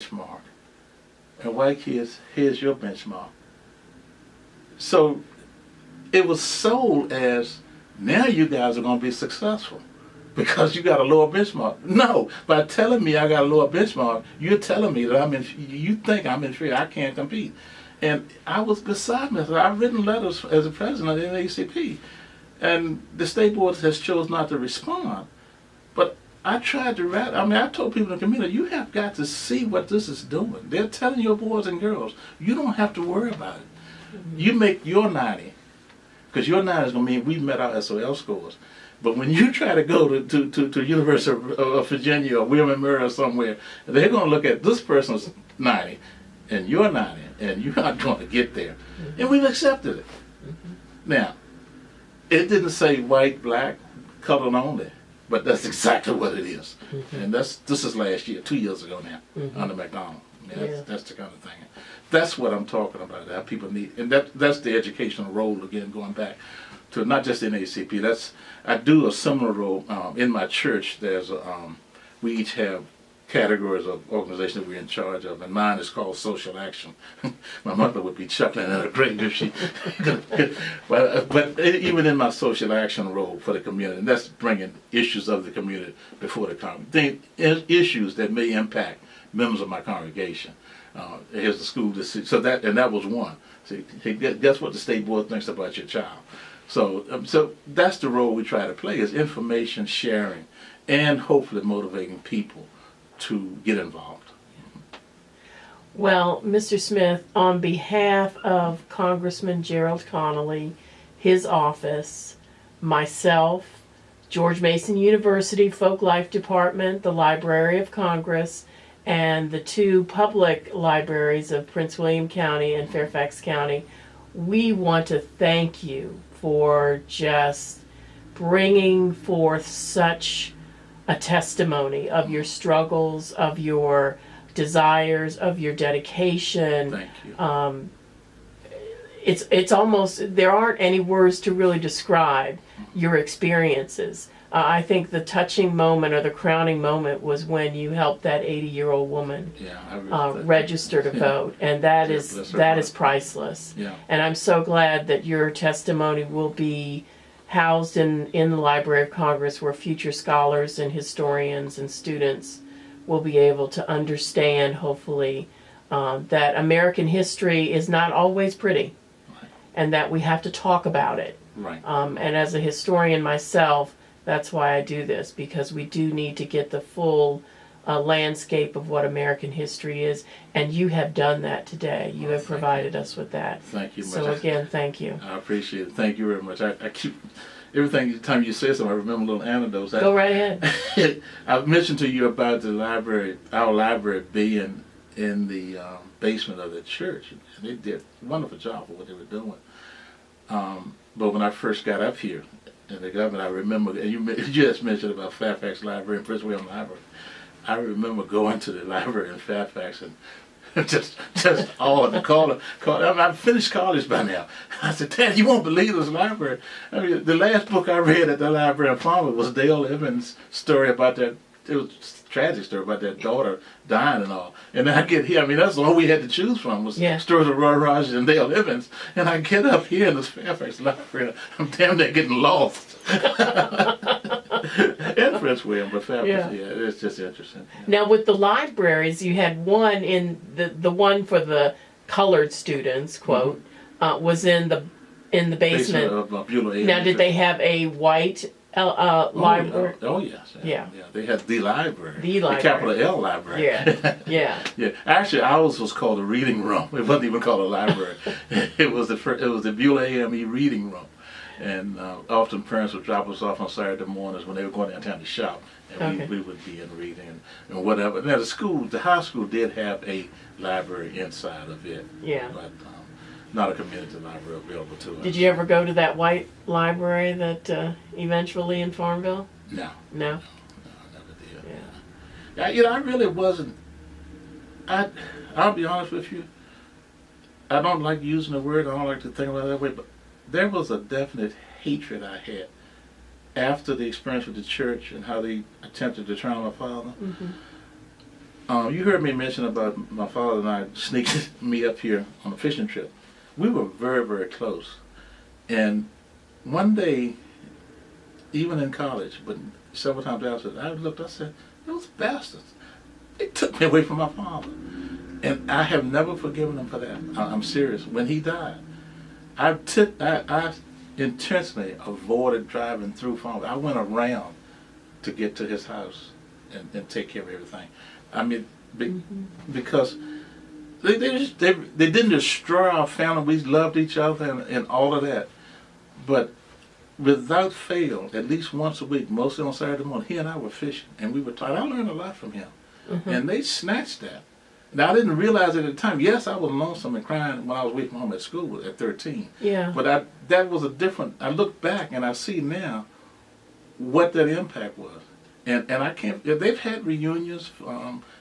benchmark. And white kids, here's your benchmark. So it was sold as, now you guys are going to be successful because you got a lower benchmark. No, by telling me I got a lower benchmark, you're telling me that you think I'm inferior, I can't compete. And I was beside myself. I've written letters as a president of the NAACP, and the state board has chose not to respond. But I tried to I told people in the community, you have got to see what this is doing. They're telling your boys and girls, you don't have to worry about it. You make your 90, because your 90 is going to mean we met our SOL scores. But when you try to go to University of Virginia or William & Mary or somewhere, they're going to look at this person's 90 and your 90, and you're not going to get there. And we've accepted it. Now, it didn't say white, black, colored only, but that's exactly what it is. And this is last year, 2 years ago now, under McDonald. That's the kind of thing. That's what I'm talking about, that people need. And that's the educational role, again, going back to not just NAACP. I do a similar role in my church. There's we each have categories of organizations that we're in charge of, and mine is called Social Action. My mother would be chuckling at her grave if she but even in my social action role for the community, and that's bringing issues of the community before the congregation, issues that may impact members of my congregation. Here's the school decision. So that was one. See, guess what the state board thinks about your child. So that's the role we try to play, is information sharing and hopefully motivating people to get involved. Well, Mr. Smith, on behalf of Congressman Gerald Connolly, his office, myself, George Mason University Folk Life Department, the Library of Congress, and the two public libraries of Prince William County and Fairfax County, we want to thank you for just bringing forth such a testimony of your struggles, of your desires, of your dedication. Thank you. It's almost, there aren't any words to really describe your experiences. I think the touching moment or the crowning moment was when you helped that 80-year-old woman register to vote, and that is priceless. Yeah. And I'm so glad that your testimony will be housed in the Library of Congress, where future scholars and historians and students will be able to understand, hopefully, that American history is not always pretty, Right. and that we have to talk about it. Right. And as a historian myself, that's why I do this, because we do need to get the full landscape of what American history is, and you have done that today. You have provided us with that. Thank you much. So again, thank you. I appreciate it. Thank you very much. I keep, every time you say something, I remember little anecdotes. Go right ahead. I mentioned to you about the library, our library being in the basement of the church, and they did a wonderful job for what they were doing. But when I first got up here in the government, I remember, and you just mentioned about Fairfax Library and Prince William Library. I remember going to the library in Fairfax and just all the college. I finished college by now. I said, Dad, you won't believe this library. I mean, the last book I read at the library in Palmer was Dale Evans' story about that. It was a tragic story about that daughter dying and all. And then I get here, I mean, that's all we had to choose from was stories of Roy Rogers and Dale Evans. And I get up here in this Fairfax library, I'm damn near getting lost. And Prince William, but Fairfax, it's just interesting. Now with the libraries, you had one in the one for the colored students, quote, was in the basement of Beulah A&M. Now, did they have a white library? Oh yes. Yeah. They had the library. The library. The capital L library. Yeah. Actually, ours was called a reading room. It wasn't even called a library. It was the Beulah AME reading room. And often parents would drop us off on Saturday mornings when they were going downtown to shop, and we would be in reading and whatever. Now the high school did have a library inside of it, but not a community library available to us. Did you ever go to that white library that eventually in Farmville? No. No? No, I never did. Yeah. I really wasn't. I'll be honest with you. I don't like using the word. I don't like to think about it that way, but there was a definite hatred I had after the experience with the church and how they attempted to drown my father. You heard me mention about my father and I sneaking me up here on a fishing trip. We were very, very close. And one day, even in college, but several times after, I looked, I said, those bastards, they took me away from my father. And I have never forgiven them for that. I'm serious. When he died, I intentionally avoided driving through farm. I went around to get to his house and take care of everything. I mean, because they didn't destroy our family. We loved each other and all of that. But without fail, at least once a week, mostly on Saturday morning, he and I were fishing, and we were taught. I learned a lot from him, and they snatched that. Now I didn't realize it at the time. Yes, I was lonesome and crying when I was away from home at school at 13. Yeah. But that was a different. I look back and I see now what that impact was, and I can't. They've had reunions.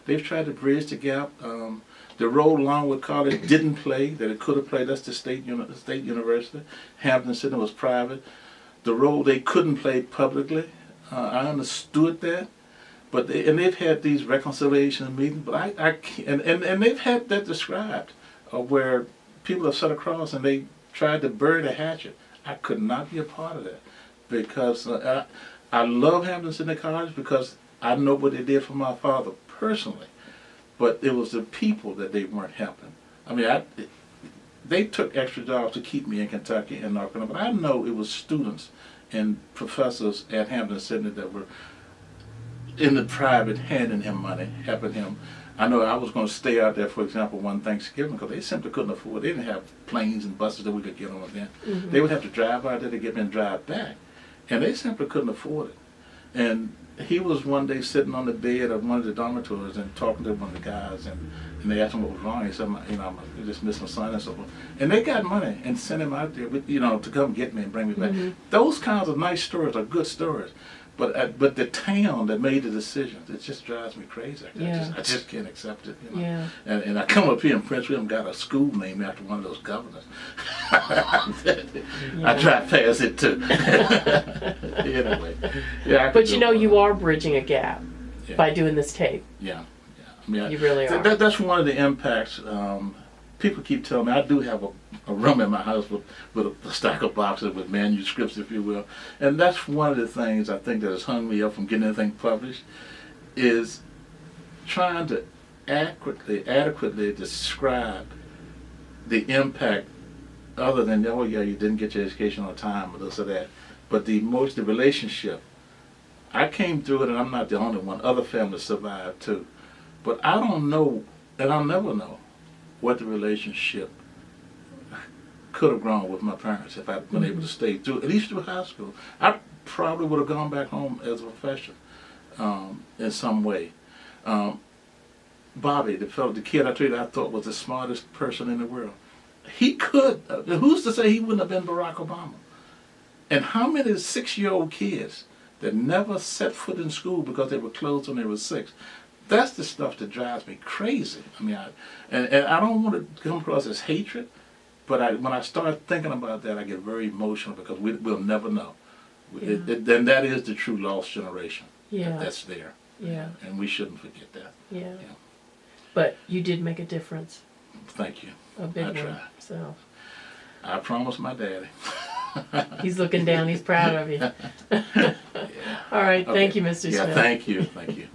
They've tried to bridge the gap. The role Longwood College didn't play that it could have played. That's the state university. Hampton Center was private. The role they couldn't play publicly. I understood that. But they've had these reconciliation meetings, but I can't, and they've had that described, where people have sat across and they tried to bury the hatchet. I could not be a part of that, because I love Hampton City College because I know what they did for my father personally, but it was the people that they weren't helping. I mean, they took extra jobs to keep me in Kentucky and North Carolina, but I know it was students and professors at Hampton City that were in the private, handing him money, helping him. I know I was going to stay out there, for example, one Thanksgiving, because they simply couldn't afford. They didn't have planes and buses that we could get on then. They would have to drive out there to get me and drive back, and they simply couldn't afford it. And he was one day sitting on the bed of one of the dormitories and talking to one of the guys, and they asked him what was wrong. He said, I'm just missing my son and so forth. And they got money and sent him out there, with, to come get me and bring me back. Those kinds of nice stories are good stories. But the town that made the decisions, it just drives me crazy. I just can't accept it. Yeah. And I come up here in Prince William, got a school named after one of those governors. I drive past it too. Anyway, yeah. But you are bridging a gap by doing this tape. Yeah. I mean, you really are. That's one of the impacts. People keep telling me I do have a room in my house with a stack of boxes with manuscripts, if you will. And that's one of the things I think that has hung me up from getting anything published, is trying to adequately describe the impact, other than, oh yeah, you didn't get your education on time or this or that, but the relationship. I came through it, and I'm not the only one. Other families survived too. But I don't know, and I'll never know, what the relationship could have grown with my parents if I'd been able to stay through, at least through high school. I probably would have gone back home as a professional in some way. Bobby, the kid I told you I thought was the smartest person in the world, he could, who's to say he wouldn't have been Barack Obama? And how many 6-year-old kids that never set foot in school because they were closed when they were 6? That's the stuff that drives me crazy. I mean, and I don't want to come across as hatred, but when I start thinking about that, I get very emotional, because we'll never know. And that is the true lost generation. That's there. Yeah. And we shouldn't forget that. Yeah. But you did make a difference. Thank you. A big one. Tried. So. I promised my daddy. He's looking down. He's proud of you. All right. Okay. Thank you, Mr. Smith. Thank you. Thank you.